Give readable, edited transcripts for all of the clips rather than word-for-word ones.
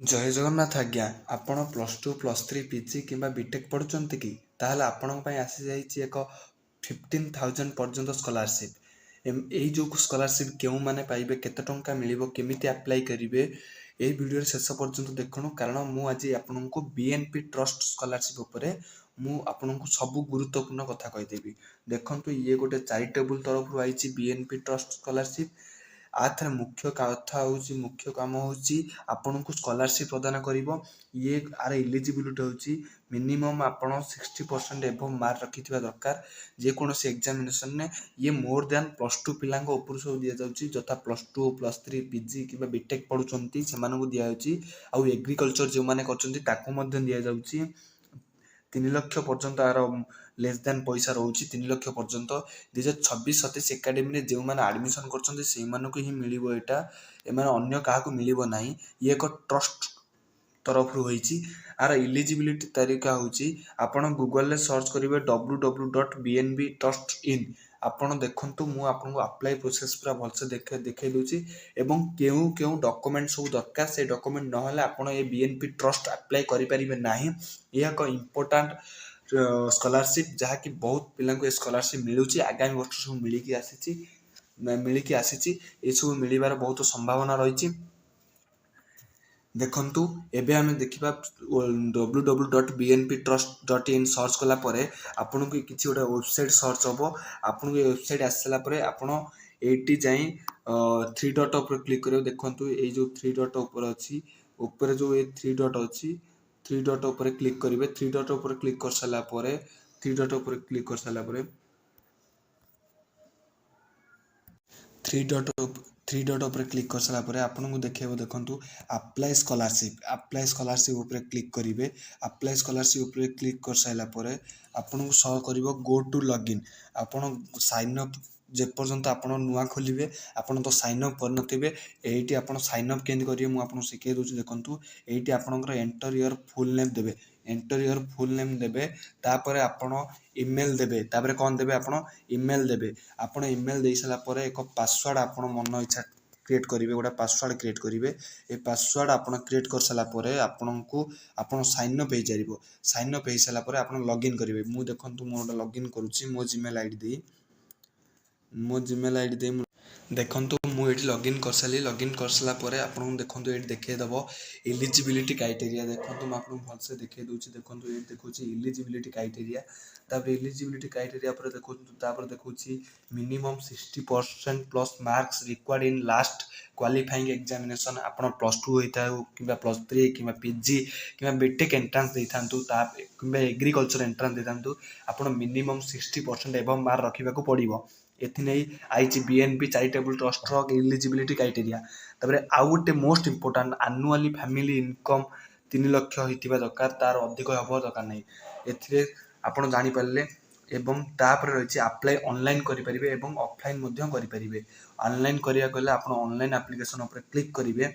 जय जगन्नाथ आज्ञा आपण plus two plus three PG किंबा बीटेक पढ़ुଛନ୍ତି कि ताहले आपणक ପାଇଁ आसी जाइछि एक 15,000 पर्यंत स्कॉलरशिप एई जो स्कॉलरशिप केउ माने पाइबे केते टंका मिलिबो केमिति अप्लाई करिवे एई वीडियो शेष पर्यंत देखणु कारण मु आज आपनको बीएनपी ट्रस्ट स्कॉलरशिप उपरे मु आपनको सब गुरुत्वपूर्ण कथा कहि देबी। देखंतु ये गोटे चैरिटेबल तरफ आइछि बीएनपी ट्रस्ट स्कॉलरशिप आथर मुख्य कथा होची मुख्य काम होची आपनको स्कॉलरशिप प्रदान करिवो। ये आर एलिजिबिलिटी होची मिनिमम आपण 60% एबव मार्क रखिथिबा दरकार जे कोनोसी एग्जामिनेशन ने ये मोर देन प्लस टू पिलांग ऊपर सब दिया जाउची जथा plus two plus three PG किबा बीटेक पढुचंती सेमानकु दिया जाउची आ एग्रीकल्चर जे माने करचंती ताकू मध्ये दिया जाउची 3 लाख पर्यंत आर लेस देन पैसा रोची 3 लाख पर्यंत 2026-27 एकेडमी रे जे माने एडमिशन करचंती से मानको ही मिलिबो एटा एमाने अन्य काहाकू मिलिबो नाही। ये एक ट्रस्ट तरफ होईची आर एलिजिबिलिटी तरीका होची आपण गूगल ले सर्च करिवे www.bnbtrustin आपण देखंतु मु आपनको अप्लाई प्रोसेस पूरा भलसे देखै दोची एवं केउ केउ डॉक्यूमेंट सब दरकार से डॉक्यूमेंट न हले आपण ए बीएनपी ट्रस्ट अप्लाई करि परिबे नाही। ये एक इंपोर्टेंट स्कॉलरशिप जहा कि बहुत पिला को स्कॉलरशिप मिलुची आगामी वर्ष सब मिलिकी आसीची ए सब मिलिबार बहुत संभावना रहिची। देखंतु एबे हमें देखिबा www.bnptrust.in सर्च कला परे आपन को किछि गोटे वेबसाइट सर्च होबो आपन को वेबसाइट आसला परे आपन एटी जाई 3 डॉट ऊपर क्लिक करियो। देखंतु ए जो 3 डॉट ऊपर अछि ऊपर जो ए 3 डॉट अछि 3 डॉट ऊपर क्लिक करिवे 3 डॉट ऊपर क्लिक कर साला परे 3 डॉट ऊपर क्लिक कर साला परे 3 डॉट ऊपर क्लिक कर सारा परे आपन को देखियो देखंतु अप्लाई स्कॉलरशिप ऊपर क्लिक करिवे। अप्लाई स्कॉलरशिप ऊपर क्लिक कर साइला परे आपन को शो करिवो गो टू लॉगिन आपन साइन अप जे पर्यंत आपन नुआ खोलिवे आपन तो साइन अप करनथिबे एठी आपन साइन अप केंद करिवे मु आपन सिखे दोछु। देखंतु एठी आपनकर एंटर योर फुल नेम देबे एंटर योर फुल नेम देबे तापरे आपन ईमेल देबे तापरे कोन देबे आपन ईमेल देबे आपन ईमेल देई साला परे एक पासवर्ड आपन मन इच्छा क्रिएट करिवे गोटा पासवर्ड क्रिएट करिवे ए पासवर्ड आपन क्रिएट कर साला परे आपनकू आपन साइन अप हे जारिबो साइन अप हे साला परे आपन लॉगिन करिवे। मु देखंतु मो लॉगिन करूची मो जीमेल आईडी दे देखंतु मु एठी लॉगिन कर साला परे आपन देखंतु एठी देखे दबो एलिजिबिलिटी क्राइटेरिया देखंतु म आपन भलसे देखे दोची देखंतु एठी देखुची एलिजिबिलिटी क्राइटेरिया तापर एलिजिबिलिटी क्राइटेरिया पर देखंतु तापर देखुची minimum 60% plus marks required in last qualifying examination आपन प्लस 2 होइता किबा प्लस 3 किबा पीजी किबा बीटेक एंट्रेंस देइथांतु ता किबा एग्रीकल्चर एंट्रेंस देइथांतु आपन मिनिमम 60% एबव मार्क रखिबा को पड़िबो। एथि नै आईची बीएनपी चैरिटेबल ट्रस्ट रो एलिजिबिलिटी क्राइटेरिया तापर आउ गोटे most important annually family income 3 lakh होइतिबा दरकार तार अधिक हबो दरकार नै एथिरे आपण जानि परले एवं तापर रहिछि अप्लाई ऑनलाइन करि परिबे एवं ऑफलाइन मध्य करि परिबे। ऑनलाइन करिया गले आपण ऑनलाइन एप्लीकेशन ऊपर क्लिक करिवे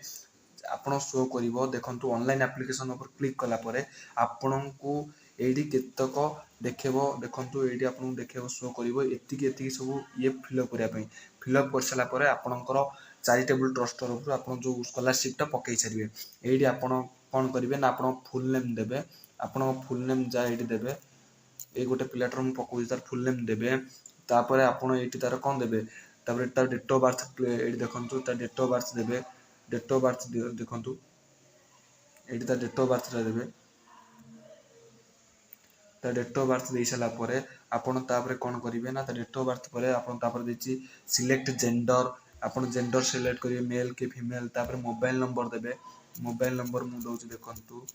आपण शो करिवो देखंतु ऑनलाइन एप्लीकेशन ऊपर क्लिक कला परे आपणकू एडी केतक देखेबो देखंतु एडी आपन देखेबो शो करिवो एतिकी सब ये फिलअप करिया पई फिलअप कर साला परे आपनकर चैरिटेबल ट्रस्ट तरफ आपन जो स्कॉलरशिप ता पकई छरिवे एडी आपन कोन करिवे ना आपन फुल नेम देबे आपन फुल नेम जा एडी देबे ए गोटे पिलाटर हम पकोइ तार फुल नेम देबे तापरे आपन एटी तार कोन देबे तापरे तार डेट ऑफ बर्थ एडी देखंतु तार डेट ऑफ बर्थ देबे डेट ऑफ बर्थ देखंतु एटी तार डेट ऑफ बर्थ देबे ता डेट ऑफ बर्थ दे साला परे आपन तापरे कोन करिवे ना ता डेट ऑफ बर्थ परे आपन तापर देछि सिलेक्ट जेंडर आपन जेंडर सिलेक्ट करिवे मेल के फीमेल तापर मोबाइल नंबर देबे मोबाइल नंबर मु दोछि देखंतु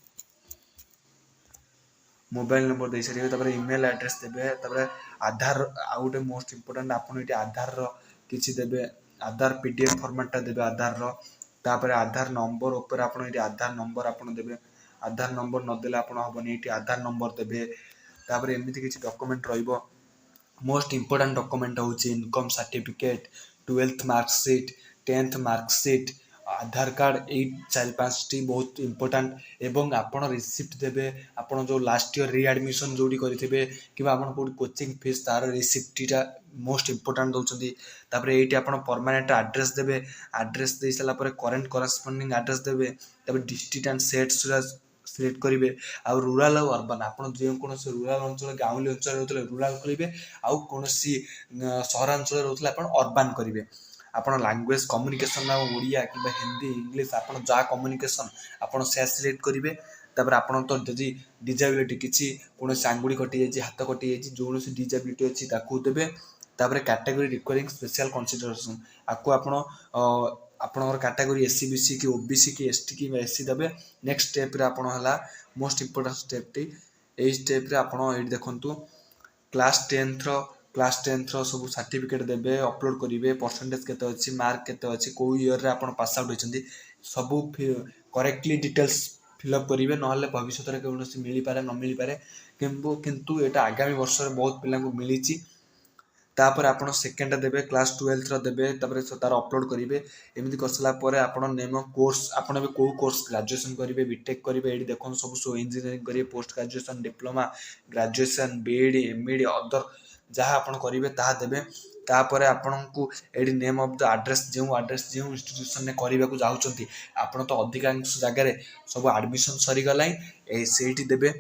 मोबाइल नंबर दे सारिवे तापर ईमेल एड्रेस देबे तापर आधार आउट मोस्ट इंपोर्टेंट आपन एटी आधार रो किछि देबे आधार पीडीएफ फॉर्मेट ता देबे आधार रो तापर आधार नंबर ऊपर आपन एटी आधार नंबर आपन देबे आधार नंबर न देले आपन हबनी एटी आधार नंबर देबे तापर एमिति किछि डॉक्यूमेंट रहिबो मोस्ट इंपोर्टेंट डॉक्यूमेंट होछि income certificate 12th marksheet 10th marksheet Aadhaar card यही 4-5टी बहुत इंपोर्टाट एवं आपण रिसिप्ट देवे आपण जो लास्ट ईयर रिएडमिशन जोड़ी करेंगे कि आपण कोई कोचिंग फीस तार रिसिप्टा मोस्ट इंपोर्टाट दौरान तापर ये परमानेंट आड्रेस देवे आड्रेस दे सारापर करेन्ट करस्पॉन्डिंग आड्रेस देवे डिस्ट्रिक्ट एंड सेट्स सिलेक्ट करेंगे आउ रूराल और अर्बन आपड़ जो कौन रूराल अंचल गाँवली अंचल रोते रूराल करेंगे आउ कौन सहरांचल रोते अर्बान करेंगे आपण लैंग्वेज कम्युनिकेशन ओडिया कि हिंदी इंग्लीश आप जहाँ कम्युनिकेशन आपड़ से सिलेक्ट करेंगे तापर आपण तो जदि डिजेबिलिटी किसी कौन आंगुड़ी कटि जाइए हाथ कटि जाइए जो डिजेबिलिटी अच्छी देवे तापर कैटेगरी रिक्वायरिंग स्पेशल कंसीडरेशन आपको आपणकर कैटेगरी एससी बीसी कि ओबीसी कि एसटी कि एससी देवे नेक्स्ट स्टेप रे आपण हला most important step T a step रे आपण एठी देखंतु क्लास 10th सब सर्टिफिकेट देवे अपलोड करेंगे परसेंटेज केते अच्छी मार्क केते अच्छी को ईयर रे आपण पास आउट होइछंती सब करेक्टली डिटेल्स फिलअप करेंगे ना भविष्य में कौन मिल पारे न मिल पारे किंतु एटा आगामी वर्ष में बहुत पिला मिली तापर आपण सेकेंड देवे क्लास 12th देवे तार अपलोड करेंगे एमती कर सारापर आपण नेम कोर्स आपण भी कौ कोर्स ग्रेजुएशन करेंगे बीटेक करेंगे ये देखो सब इंजीनियरिंग करेंगे post graduation diploma graduation BEd MEd other जहाँ आप करेंगे ताहा देवे तापर आपण को एडी नेम ऑफ द एड्रेस जो एड्रेस जो इंस्टीट्यूशन ने करने को चाहते आपण तो अधिकांश जगह सब एडमिशन सरी गला से देवे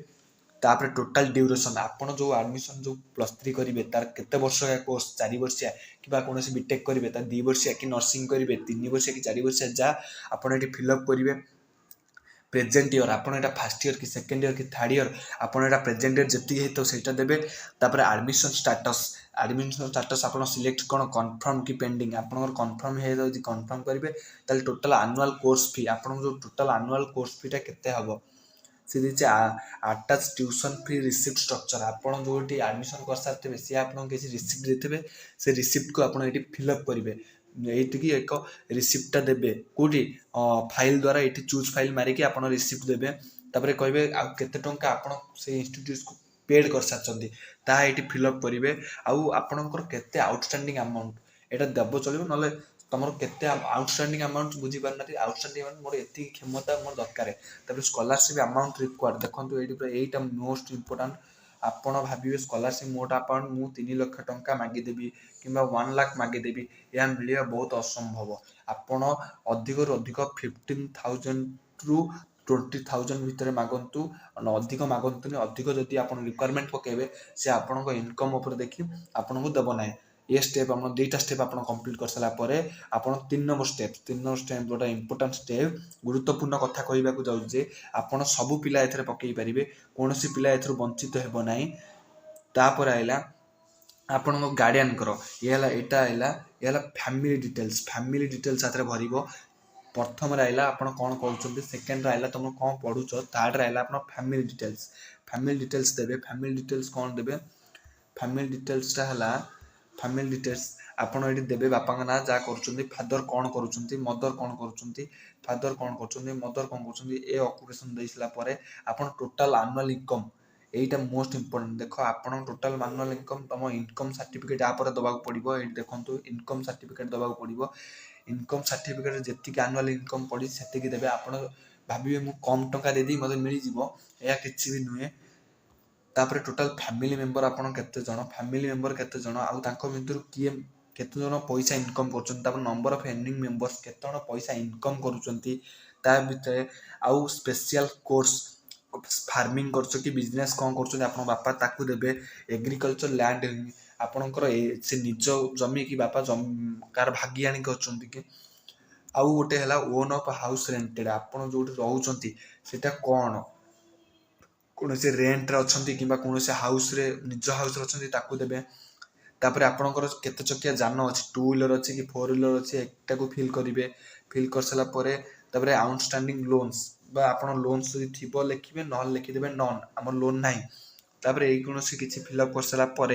तापर टोटाल ड्यूरेशन आपड़ जो एडमिशन जो +3 करेंगे तार केते वर्ष का कोर्स 4 वर्षिया कि कौन बीटेक करेंगे तार 2 वर्षिया कि नर्सिंग करेंगे 3 वर्षिया कि 4 वर्षिया जहाँ आपड़ ये फिलअप करेंगे प्रेजेंट ईयर आपड़ यहाँ फास्ट ईयर कि सेकेंड ईयर कि थर्ड ईयर आपड़ यहाँ प्रेजेंट ईयर जी तो सहीटा देवे तापर एडमिशन स्टाटस आप सिलेक्ट कौन कन्फर्म कि पेंडिंग आप कन्फर्म हो कन्फर्म करेंगे ताल टोटाल एनुअल कोर्स फी आप जो टोटाल एनुअल कोर्स फीटा केते हम सी दीजिए आटाच ट्यूशन फी रिसिप्ट स्ट्रक्चर आपड़ जो एडमिशन कर सारे सी आप किसी रिसिप्ट देते से रिसिप्ट को आप फिलअप करेंगे ये एक रिसिप्टा देवे कौटी फाइल द्वारा ये चूज फाइल मारिकी आप रिसिप्ट देवे तापर कहे आते टंका आप इंस्टीट्यूट को पेड कर सारी ताहा ये फिलअप करेंगे आपणकर केते आउटस्टैंडिंग अमाउंट यहाँ देव चलो ना तुम केते आउटस्टैंडिंग अमाउंट बुझीपारना आउटस्टैंडिंग अमाउंट मोर एति क्षमता मोर दरकार तापर स्कॉलरशिप अमाउंट रिक्वायर्ड देखो ये मोस्ट इंपोर्टेंट आपण भाविए स्कॉलरशिप मोटा अकाउंट मु 3 लाख टंका मागिदेवी कि 1 लाख मागिदेवी यह मिलवा बहुत असंभव आपण अधिक अधिक 15,000 रु 20,000 भितर मागंतु अधिक मागंतुनि अधिक जदि आप रिक्वायरमेंट पकेबे से आपण इनकम उपर देखि आपण को देव ना ये स्टेप आप 2टा स्टेप आप कंप्लीट कर सारापर आप 3 नंबर स्टेप जोटा इंपोर्टेंट स्टेप गुरुत्वपूर्ण कथा कहवाक जाऊे आपड़ सबू पिला ए पकई पारे कौन सी पिला ए वंचित हो ना तापर आइला आपण गार्डियन कर ये फैमिली डिटेल्स साथ भर प्रथम आइला आप कौन कर सेकेंड आइला तुम कौन पढ़ुच थर्ड आइला आप फैमिली डिटेल्स देवे फैमिली डिटेल्स कौन देवे फैमिली डिटेल्सटा है फैमिली डिटेल्स आपड़ ये देवे बापा ना जहाँ कर फादर कौन कर मदर कौन कर फादर कौन कर मदर कौन कर ऑक्युपेशन दे सारापर आप टोटाल एनुअल इनकम यहीटा मोस्ट इंपोर्टेंट देख आप टोटाल एनुअल इनकम तुम इनकम सर्टिफिकेट आप दबा पड़ो ये देखो इनकम सर्टिफिकेट दबा पड़ो इनकम सर्टिफिकेट जी एनुअल इनकम पड़ी से देवे आप भाविए मुझे कम टंका देदी मत मिल जाए किसी भी नुहे तापर टोटाल फैमिली मेंबर आपन केते जण फैमिली मेंबर केते जण आउ तांको भितर किए केते जण पैसा इनकम करछन तापर नंबर ऑफ अर्निंग मेंबर्स केते जण पैसा इनकम करूछंती ता भितर आउ स्पेशल कोर्स फार्मिंग करछो कि बिजनेस कोन करछन आपन बापा ताकू देबे एग्रीकल्चर लैंड आपनकर से निज जमी कि बापा कार भागियानी करछंती कि आउ गोटे हला ओन ऑफ हाउस रेंटेड आपन जोटी रहउछंती सेटा कोन कौन से रेन्ट्रे अच्छा कि कौन से हाउस रे निज हाउस अच्छे ताकू देवे तापर आपणकर केते चकिया जान अच्छी 2 व्हीलर अच्छी कि 4 व्हीलर अच्छी एकटा को फिल करेंगे फिल कर सारा पर आउटस्टैंडिंग लोन्स आपड़ लोन्स जो थी लिखे ना लिखिदेवे नन आम लोन ना तापर ये कौन किसी फिलअप कर सारापर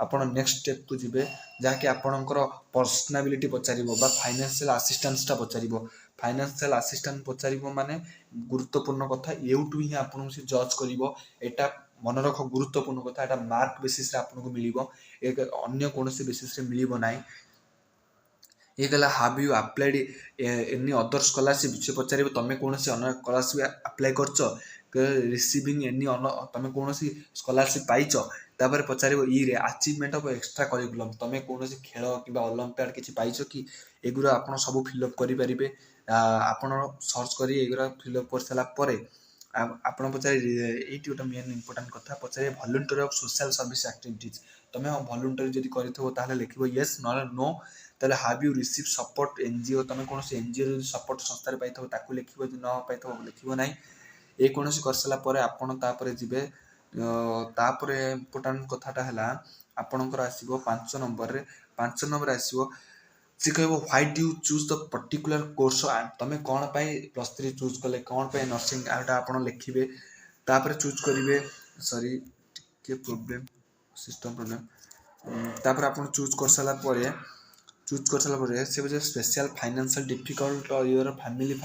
आप नेक्स्ट स्टेप को जी जहाँकि आपणकर पर्सनाबिलिटी पचार फाइनेंशियल असिस्टेंसटा पचार फाइनेंशियल असिस्टेंट पचार माने गुरुत्वपूर्ण कथा यूटू ही आपको से जज कर मन रख गुरुत्वपूर्ण कथा यहाँ मार्क बेसीस आपको मिल एक अन्य कौन बेसीस मिल ना ये कहला have you applied any other scholarship से पचारे तुम कौन अन स्कॉलरशिप अप्लाई कर रिसीविंग एनी तुम कौन स्कॉलरशिप पाइच तापर पचार रे अचीवमेंट ऑफ एक्स्ट्रा करिकुलम तुम कौन खेल कि ओलंपियाड किसी पाइच कि एगुरा आप सब फिलअप करेंगे आपण सर्च कर एगुरा फिलअप कर सारापर आप पचारे ये गोटे मेन इंपोर्टाट कथा पचारे volunteer of social service activities तुम वॉलंटियर जब कर लिखो येस ना नो ताले have you receive support NGO तुम कौन एनजीओ सपोर्ट संस्थार पाई लिख न पाई लिख ना ये कौन कर सारापर आपड़ जी तापर इम्पोर्टाट कथाटा है आपणकर आसो 5 नंबर रे 5 नंबर आसो सी कह why do you choose the particular course तुम कौन +3 चूज कले कौन नर्सिंग आटा आप लिखे तापर चूज करेंगे सॉरी टे प्रोब्लेम सिस्टम प्रोब्लेम तापर आप चूज कर सारापर से special financial difficult your family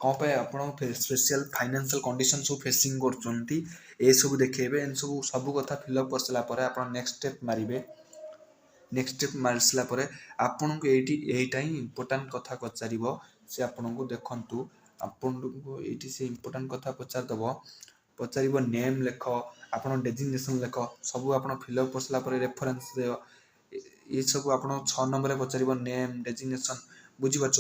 कौन पे आप स्पेशल फाइनेंशियल कंडीशन सब फेसिंग कर सब देखेबे सब कथा फिलअप कर सारापर आप नेक्स्ट स्टेप मारे नेक्स्ट स्टेप मार सारापर आपन को यहीटा ही इंपोर्टाट कथा पचार से आपन को देखु आपन को ये से इंपोर्टाट कथा पचारदेव पचार नेम लेख आप डेजिग्नेशन लेख सब आप फिलअप कर सारापर रेफरेन्स ये सब आप 6 नंबर पचार नेम डेजिग्नेशन बुझीपार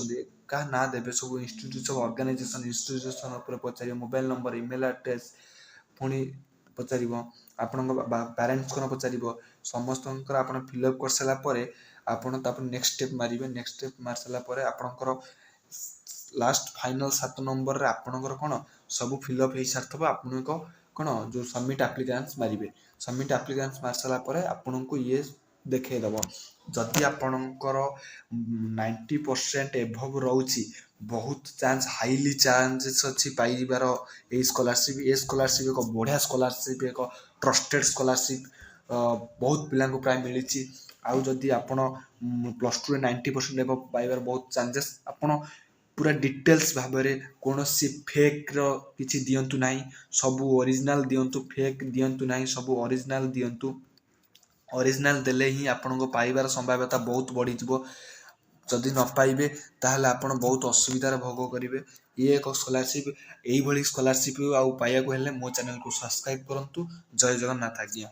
क्या ना देवे सब इंस्टीट्यूट सब ऑर्गेनाइजेशन इंस्टीट्यूशन पचार मोबाइल नंबर ईमेल एड्रेस पुणी पचार आपण पेरेन्ट्स को पचार समस्त आप फिलअप कर सारापर आप नेक्स्ट स्टेप मारे नेक्स्ट स्टेप मार सारापर आपणकर लास्ट फाइनल 7 नंबर रे आपणकर कौन सब फिलअप हो सारी आपन कौन जो सबमिट आप्लिकेंस मारे सबमिट आप्लिकेंस मार सारापर आपन को ये देखईदेव जदि आपणकर 90% एभव रोची बहुत चांस हाईली चांसेस अच्छी पाइबार ये स्कॉलरशिप एक बढ़िया स्कॉलरशिप एक ट्रस्टेड स्कॉलरशिप बहुत पिला प्राय मिली आउ जदि आपण +2 90% एभव पाइबार बहुत चांसेस आपण पूरा डिटेल्स भाव में कौन फेक किसी दिंतु ना सब ओरिजिनल दिंतु फेक दिंतु ना सब ओरिजिनल दिंतु ओरिजिनल देले ही आपण पाइबार संभाव्यता बहुत बढ़ी जदि न पाइबे ताहले आपण बहुत असुविधार भोग करेंगे ये एक स्कॉलरशिप यही स्कॉलरशिप आउ पाइबा हेल्ले मो चैनल को सब्सक्राइब करंतु जय जगन्नाथ आज्ञा।